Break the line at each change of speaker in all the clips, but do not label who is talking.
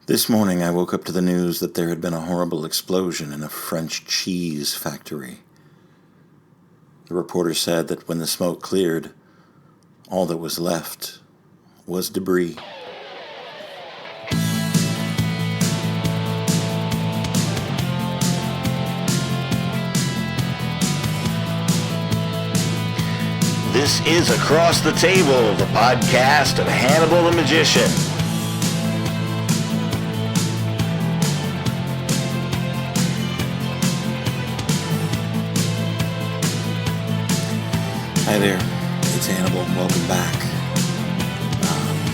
This morning I woke up to the news that there had been a horrible explosion in a French cheese factory. The reporter said that when the smoke cleared, all that was left was debris. This is Across the Table, the podcast of Hannibal the Magician. Hi there, it's Hannibal and welcome back.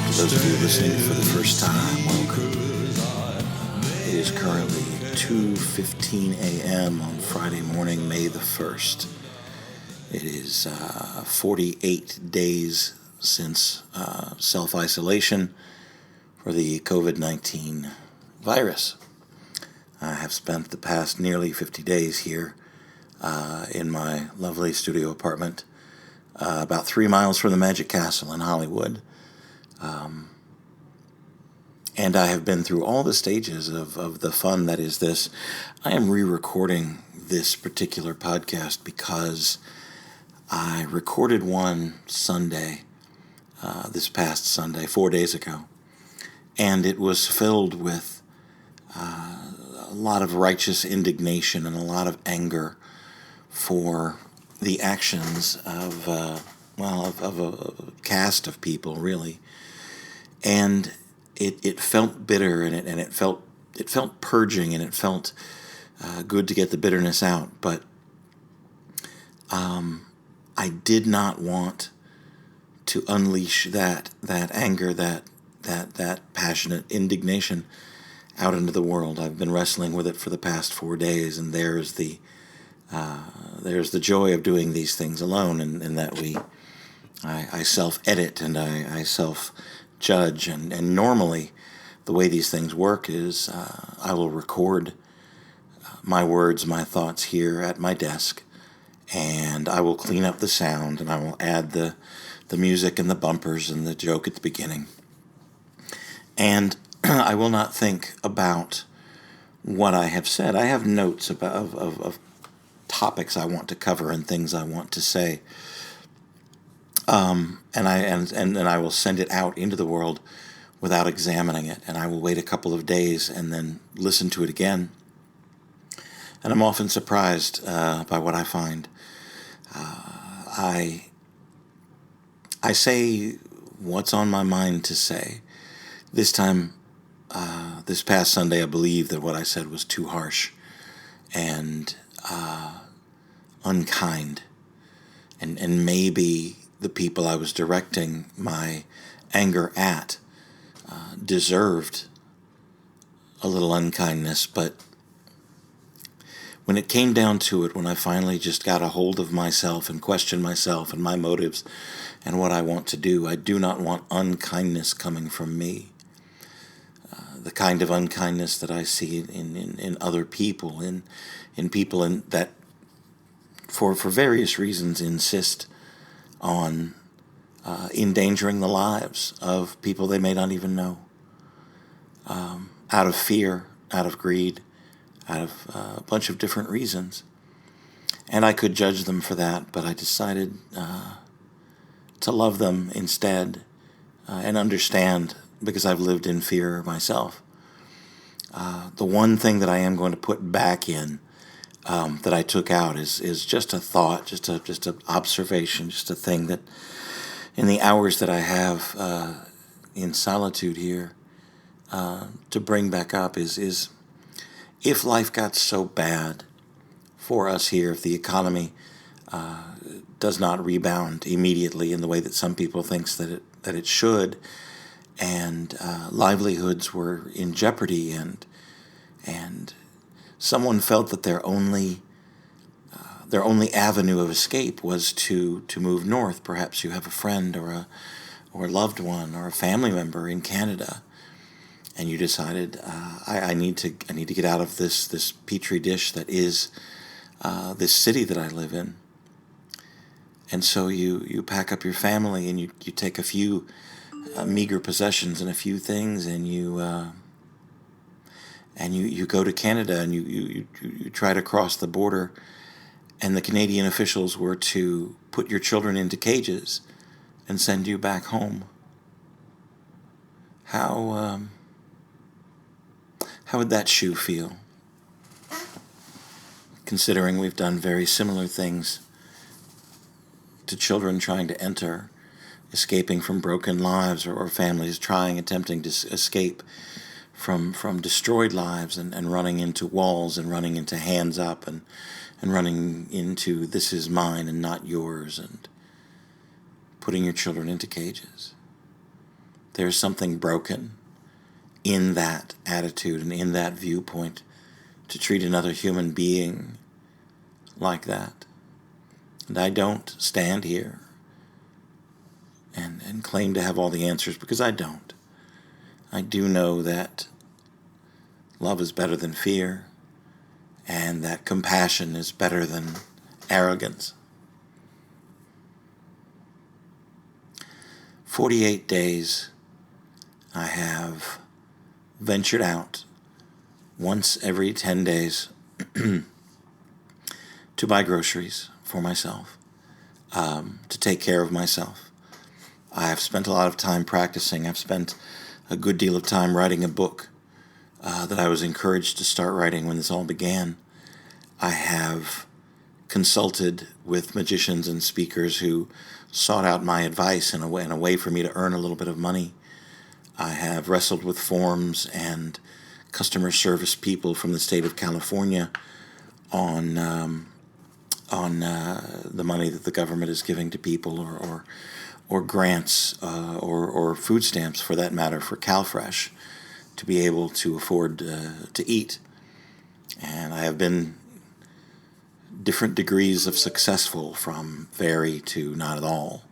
To those of you listening for the first time, welcome. It is currently 2:15 a.m. on Friday morning, May the 1st. It is 48 days since self-isolation for the COVID-19 virus. I have spent the past nearly 50 days here in my lovely studio apartment, about 3 miles from the Magic Castle in Hollywood. And I have been through all the stages of the fun that is this. I am re-recording this particular podcast because I recorded one Sunday, this past Sunday, 4 days ago, and it was filled with a lot of righteous indignation and a lot of anger for the actions of a cast of people, really, and it felt bitter and it felt purging and it felt good to get the bitterness out, but I did not want to unleash that anger, that passionate indignation out into the world. I've been wrestling with it for the past 4 days, and there's the joy of doing these things alone, and that I self-edit and I self-judge, and normally the way these things work is I will record my words, my thoughts here at my desk, and I will clean up the sound, and I will add the music and the bumpers and the joke at the beginning. And I will not think about what I have said. I have notes of topics I want to cover and things I want to say. And I will send it out into the world without examining it, and I will wait a couple of days and then listen to it again. And I'm often surprised by what I find. I say what's on my mind to say. This time, this past Sunday, I believe that what I said was too harsh and unkind. And maybe the people I was directing my anger at deserved a little unkindness, but when it came down to it, when I finally just got a hold of myself and questioned myself and my motives and what I want to do, I do not want unkindness coming from me. The kind of unkindness that I see in other people, in people that for various reasons insist on endangering the lives of people they may not even know, out of fear, out of greed, out of a bunch of different reasons. And I could judge them for that, but I decided to love them instead and understand, because I've lived in fear myself. The one thing that I am going to put back in that I took out is just a thought, just an observation, just a thing that in the hours that I have in solitude here to bring back up is if life got so bad for us here, if the economy does not rebound immediately in the way that some people think that it should, and livelihoods were in jeopardy, and someone felt that their only avenue of escape was to move north. Perhaps you have a friend or a loved one or a family member in Canada, and you decided I need to get out of this petri dish that is this city that I live in. And so you pack up your family and you take a few meager possessions and a few things, and you and you go to Canada and you try to cross the border, and the Canadian officials were to put your children into cages and send you back home. How would that shoe feel? Considering we've done very similar things to children trying to enter, escaping from broken lives, or families attempting to escape from destroyed lives, and running into walls, and running into hands up, and running into this is mine and not yours, and putting your children into cages. There's something broken in that attitude and in that viewpoint, to treat another human being like that. And I don't stand here and claim to have all the answers, because I don't. I do know that love is better than fear, and that compassion is better than arrogance. 48 days I have ventured out once every 10 days to buy groceries for myself, to take care of myself. I have spent a lot of time practicing. I've spent a good deal of time writing a book that I was encouraged to start writing when this all began. I have consulted with magicians and speakers who sought out my advice in a way for me to earn a little bit of money. I have wrestled with forms and customer service people from the state of California on the money that the government is giving to people, or grants, or food stamps, for that matter, for CalFresh, to be able to afford to eat. And I have been different degrees of successful, from very to not at all.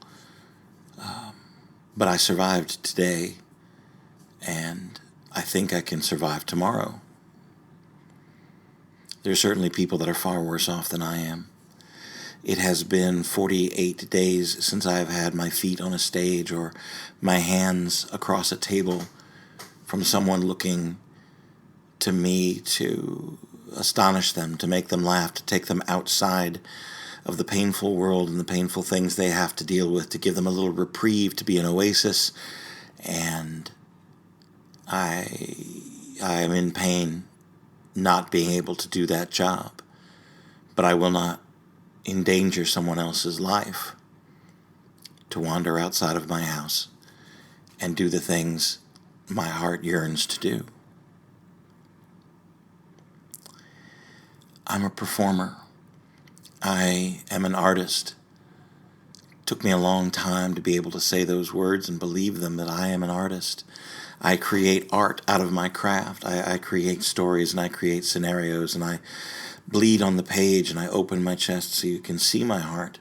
But I survived today, and I think I can survive tomorrow. There are certainly people that are far worse off than I am. It has been 48 days since I have had my feet on a stage, or my hands across a table, from someone looking to me to astonish them, to make them laugh, to take them outside of the painful world and the painful things they have to deal with, to give them a little reprieve, to be an oasis. And I am in pain not being able to do that job. But I will not endanger someone else's life to wander outside of my house and do the things my heart yearns to do. I'm a performer. I am an artist. It took me a long time to be able to say those words and believe them, that I am an artist. I create art out of my craft. I create stories, and I create scenarios, and I bleed on the page, and I open my chest so you can see my heart.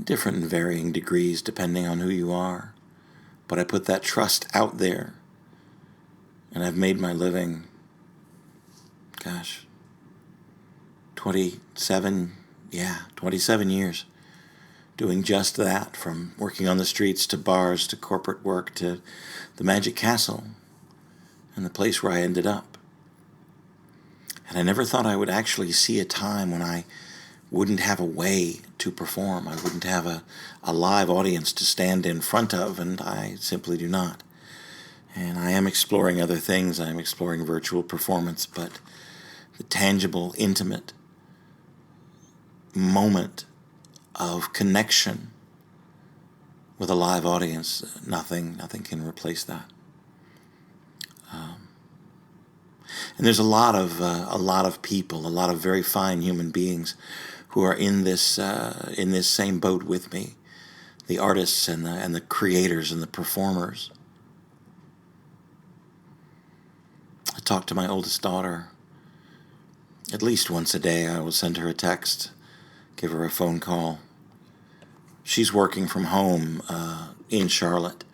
Different and varying degrees depending on who you are. But I put that trust out there, and I've made my living, 27 years doing just that, from working on the streets to bars to corporate work to the Magic Castle and the place where I ended up. And I never thought I would actually see a time when I wouldn't have a way to perform. I wouldn't have a live audience to stand in front of, and I simply do not. And I am exploring other things. I am exploring virtual performance, but the tangible, intimate moment of connection with a live audience, nothing can replace that. And there's a lot of people, a lot of very fine human beings who are in this same boat with me, the artists and the creators and the performers. I talk to my oldest daughter at least once a day. I will send her a text, give her a phone call. She's working from home in Charlotte,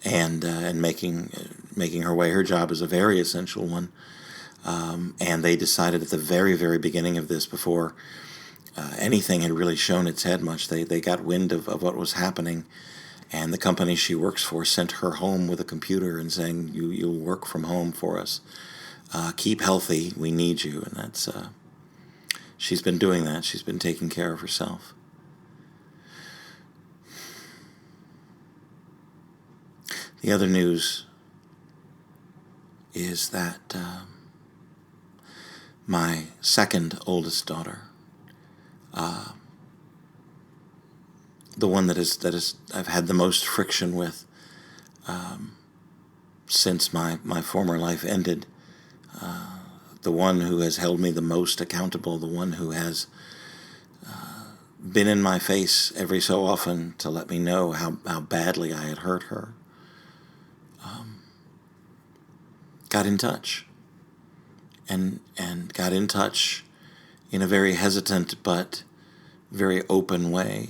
and making her way. Her job is a very essential one, and they decided at the very, very beginning of this, before anything had really shown its head much, they got wind of what was happening, And the company she works for sent her home with a computer and saying, you'll work from home for us. Keep healthy. We need you. And that's she's been doing that. She's been taking care of herself. The other news is that my second oldest daughter, the one that is I've had the most friction with since my former life ended, the one who has held me the most accountable, the one who has been in my face every so often to let me know how badly I had hurt her, got in touch. And got in touch in a very hesitant but very open way.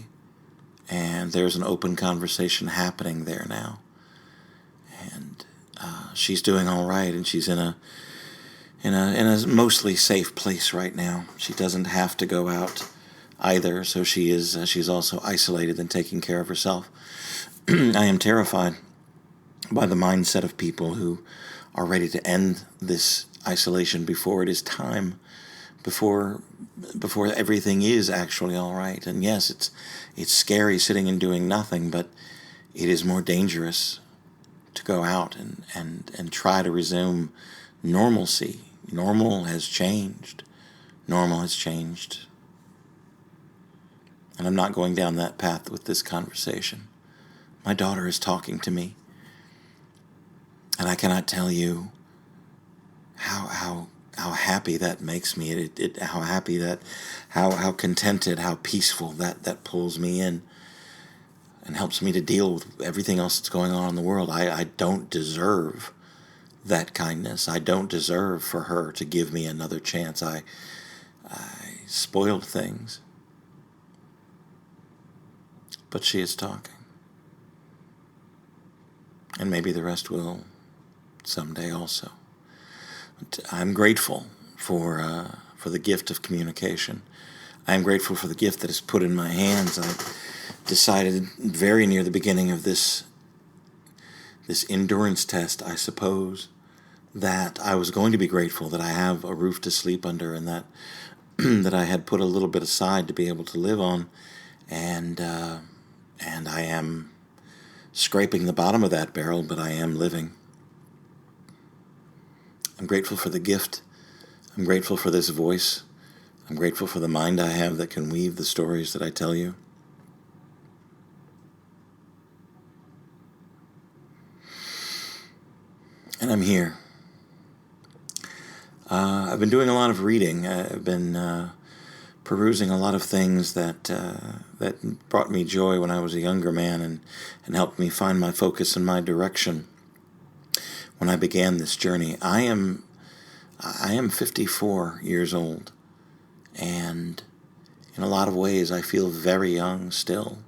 And there's an open conversation happening there now. And she's doing all right, and she's in a mostly safe place right now. She doesn't have to go out either, so she's also isolated and taking care of herself. I am terrified by the mindset of people who are ready to end this isolation before it is time, before everything is actually all right. And yes, it's scary sitting and doing nothing, but it is more dangerous to go out and try to resume normalcy. Normal has changed. Normal has changed. And I'm not going down that path with this conversation. My daughter is talking to me, and I cannot tell you how happy that makes me. How contented, how peaceful that pulls me in and helps me to deal with everything else that's going on in the world. I don't deserve that kindness. I don't deserve for her to give me another chance. I spoiled things. But she is talking. And maybe the rest will someday also. But I'm grateful for the gift of communication. I'm grateful for the gift that is put in my hands. I decided very near the beginning of this endurance test, I suppose, that I was going to be grateful that I have a roof to sleep under, and that that I had put a little bit aside to be able to live on, and I am scraping the bottom of that barrel, but I am living. I'm grateful for the gift. I'm grateful for this voice. I'm grateful for the mind I have that can weave the stories that I tell you. And I'm here. I've been doing a lot of reading. I've been perusing a lot of things that brought me joy when I was a younger man, and helped me find my focus and my direction when I began this journey. I am 54 years old, and in a lot of ways I feel very young still.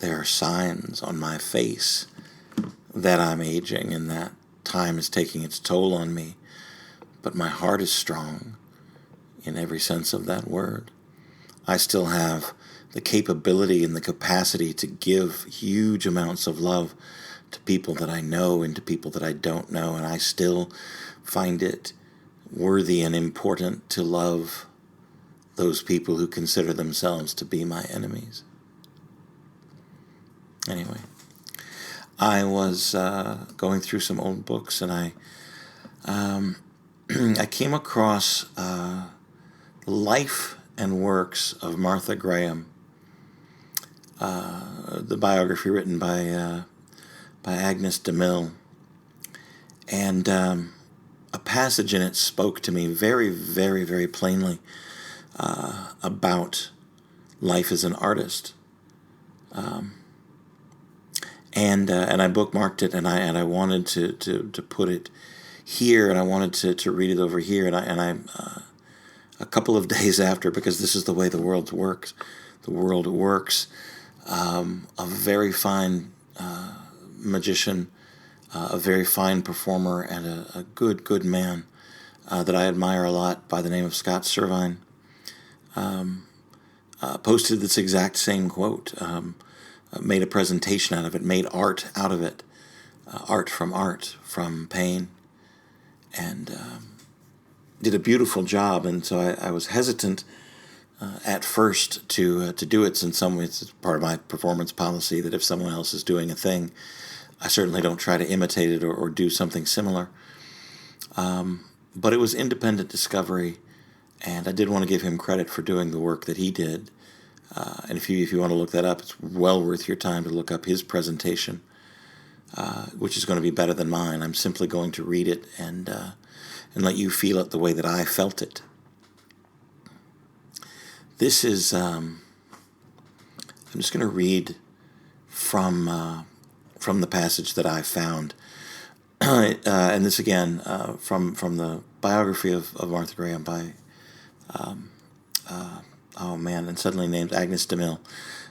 There are signs on my face that I'm aging and that time is taking its toll on me, but my heart is strong in every sense of that word. I still have the capability and the capacity to give huge amounts of love to people that I know and to people that I don't know, and I still find it worthy and important to love those people who consider themselves to be my enemies. Anyway, I was going through some old books, and I came across the life and works of Martha Graham, the biography written by Agnes DeMille, and a passage in it spoke to me very, very, very plainly about life as an artist. And I bookmarked it, and I wanted to put it here, and I wanted to read it over here, and I a couple of days after, because this is the way the world works. A very fine magician, a very fine performer, and a good man that I admire a lot, by the name of Scott Servine, posted this exact same quote. made a presentation out of it, made art out of it, art, from pain, and did a beautiful job. And so I was hesitant at first to do it. In some ways, it's part of my performance policy that if someone else is doing a thing, I certainly don't try to imitate it or do something similar. But it was independent discovery, and I did want to give him credit for doing the work that he did. And if you want to look that up, it's well worth your time to look up his presentation, which is going to be better than mine. I'm simply going to read it and let you feel it the way that I felt it. This is, I'm just going to read from the passage that I found. And this again, from the biography of Martha Graham by, and suddenly named Agnes DeMille,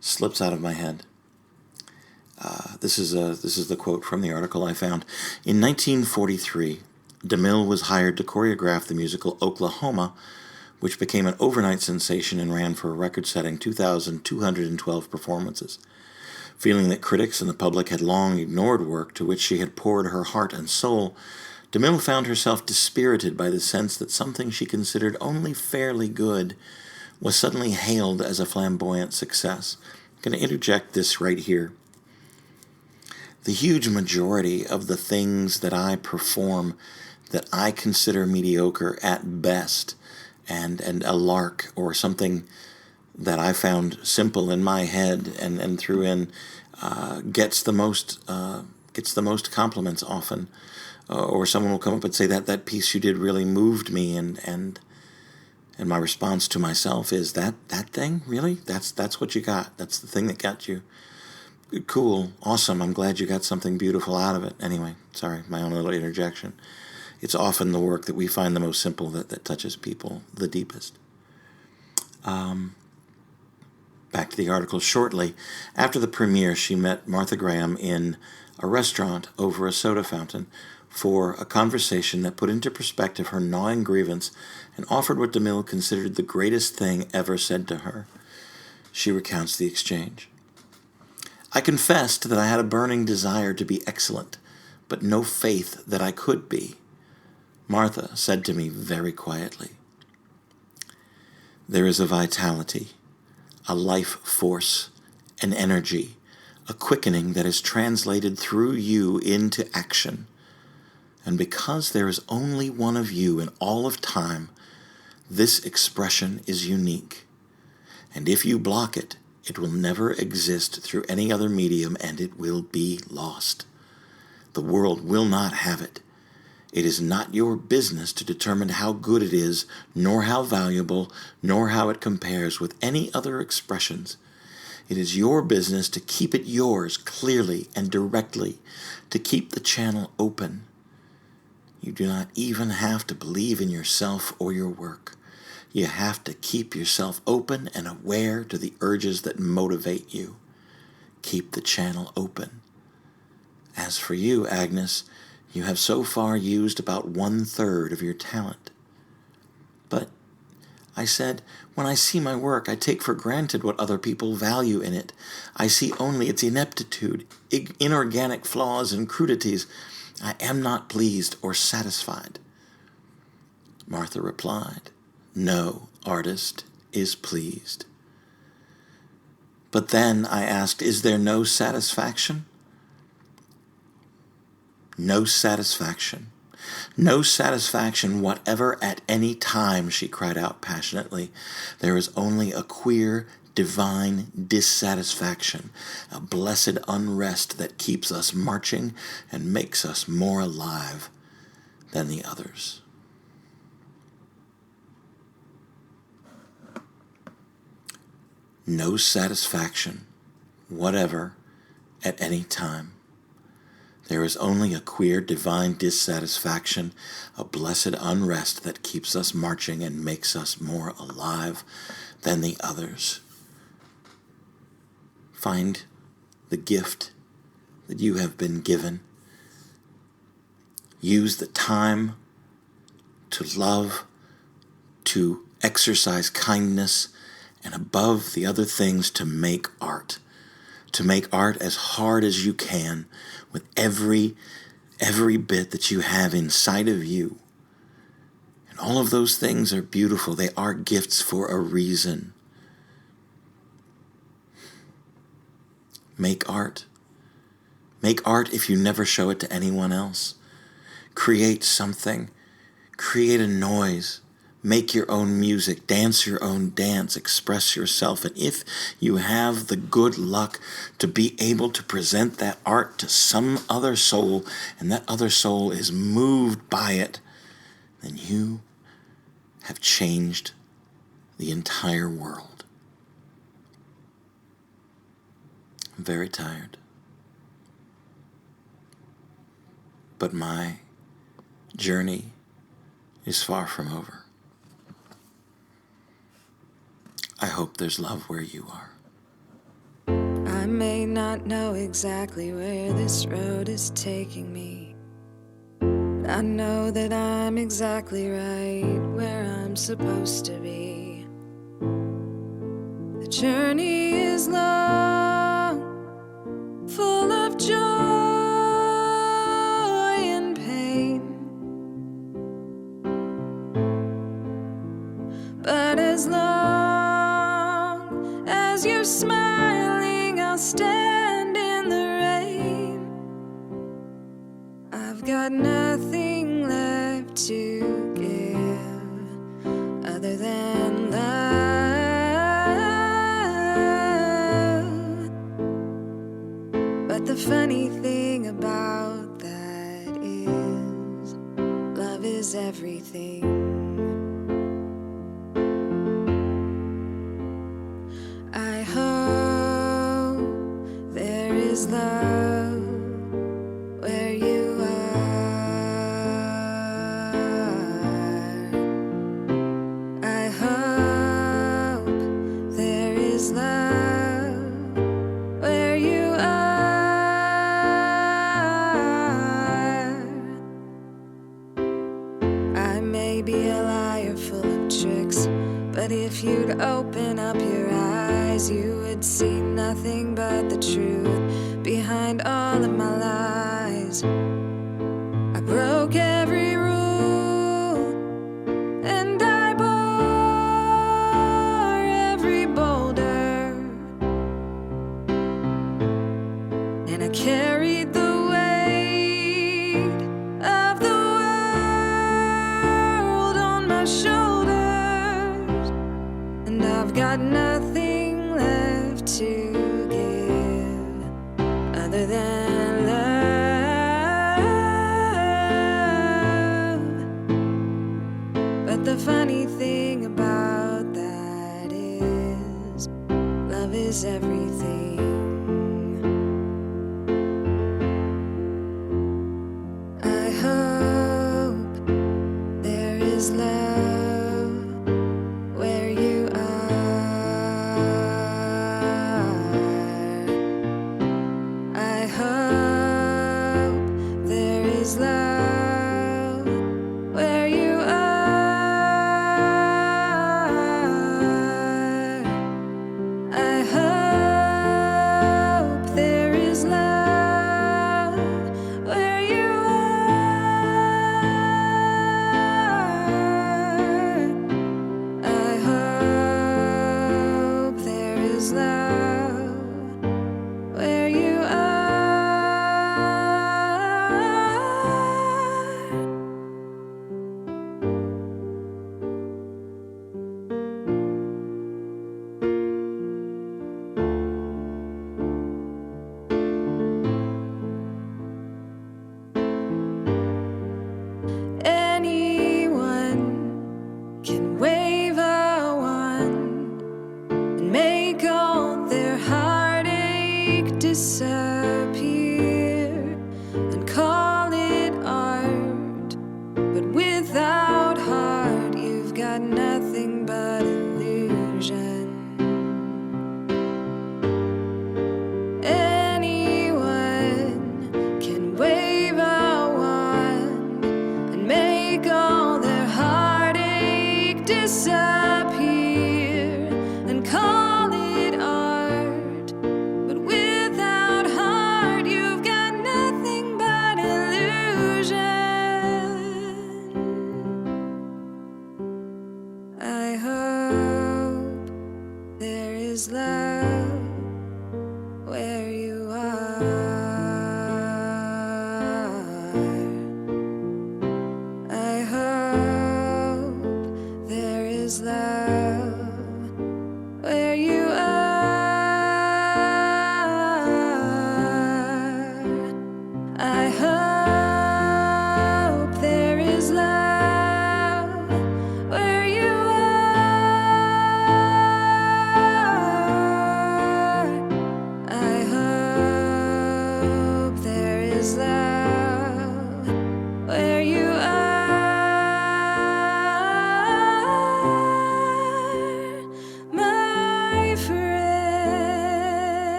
slips out of my head. This is the quote from the article I found. In 1943, DeMille was hired to choreograph the musical Oklahoma, which became an overnight sensation and ran for a record-setting 2,212 performances. Feeling that critics and the public had long ignored work to which she had poured her heart and soul, DeMille found herself dispirited by the sense that something she considered only fairly good was suddenly hailed as a flamboyant success. I'm going to interject this right here. The huge majority of the things that I perform that I consider mediocre at best and a lark or something that I found simple in my head and threw in gets the most compliments often, or someone will come up and say that piece you did really moved me, and my response to myself is that thing really that's what you got, that's the thing that got you. Cool, awesome, I'm glad you got something beautiful out of it. Anyway, sorry, my own little interjection. It's often the work that we find the most simple that touches people the deepest. Back to the article. Shortly after the premiere, she met Martha Graham in a restaurant over a soda fountain for a conversation that put into perspective her gnawing grievance and offered what DeMille considered the greatest thing ever said to her. She recounts the exchange. I confessed that I had a burning desire to be excellent, but no faith that I could be. Martha said to me very quietly, there is a vitality, a life force, an energy, a quickening that is translated through you into action. And because there is only one of you in all of time, this expression is unique. And if you block it, it will never exist through any other medium, and it will be lost. The world will not have it. It is not your business to determine how good it is, nor how valuable, nor how it compares with any other expressions. It is your business to keep it yours clearly and directly, to keep the channel open. You do not even have to believe in yourself or your work. You have to keep yourself open and aware to the urges that motivate you. Keep the channel open. As for you, Agnes, you have so far used about 1/3 of your talent. But, I said, when I see my work, I take for granted what other people value in it. I see only its ineptitude, inorganic flaws and crudities. I am not pleased or satisfied. Martha replied, no artist is pleased. But then, I asked, is there no satisfaction? No satisfaction. No satisfaction whatever at any time, she cried out passionately. There is only a queer, divine dissatisfaction, a blessed unrest that keeps us marching and makes us more alive than the others. No satisfaction whatever at any time. There is only a queer divine dissatisfaction, a blessed unrest that keeps us marching and makes us more alive than the others. Find the gift that you have been given. Use the time to love, to exercise kindness, and above the other things, to make art. to make art as hard as you can with every bit that you have inside of you. And all of those things are beautiful. They are gifts for a reason. Make art. Make art if you never show it to anyone else. Create something. Create a noise. Make your own music. Dance your own dance. Express yourself. And if you have the good luck to be able to present that art to some other soul, and that other soul is moved by it, then you have changed the entire world. I'm very tired. But my journey is far from over. I hope there's love where you are.
I may not know exactly where this road is taking me, but I know that I'm exactly right where I'm supposed to be. The journey is long, full of joy and pain, but as long as you're smiling, I'll stand in the rain. I've got nothing left to give other than love. But the funny thing about that is, love is everything. I hope there is love where you are. I hope there is love where you are. I may be a liar full of tricks, but if you'd open up your eyes, you would see nothing but the truth behind all of my lies. I broke every rule, and I bore every boulder, and I carried the weight of the world on my shoulders, and I've got nothing left to give other than love. But the funny thing about that is, love is everything. I hope there is love where you are. I hope there is love where you are. I hope there is love where you are. I hope there is love where you are.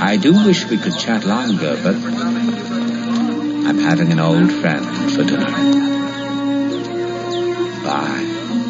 I do wish we could chat longer, but I'm having an old friend for dinner. Bye.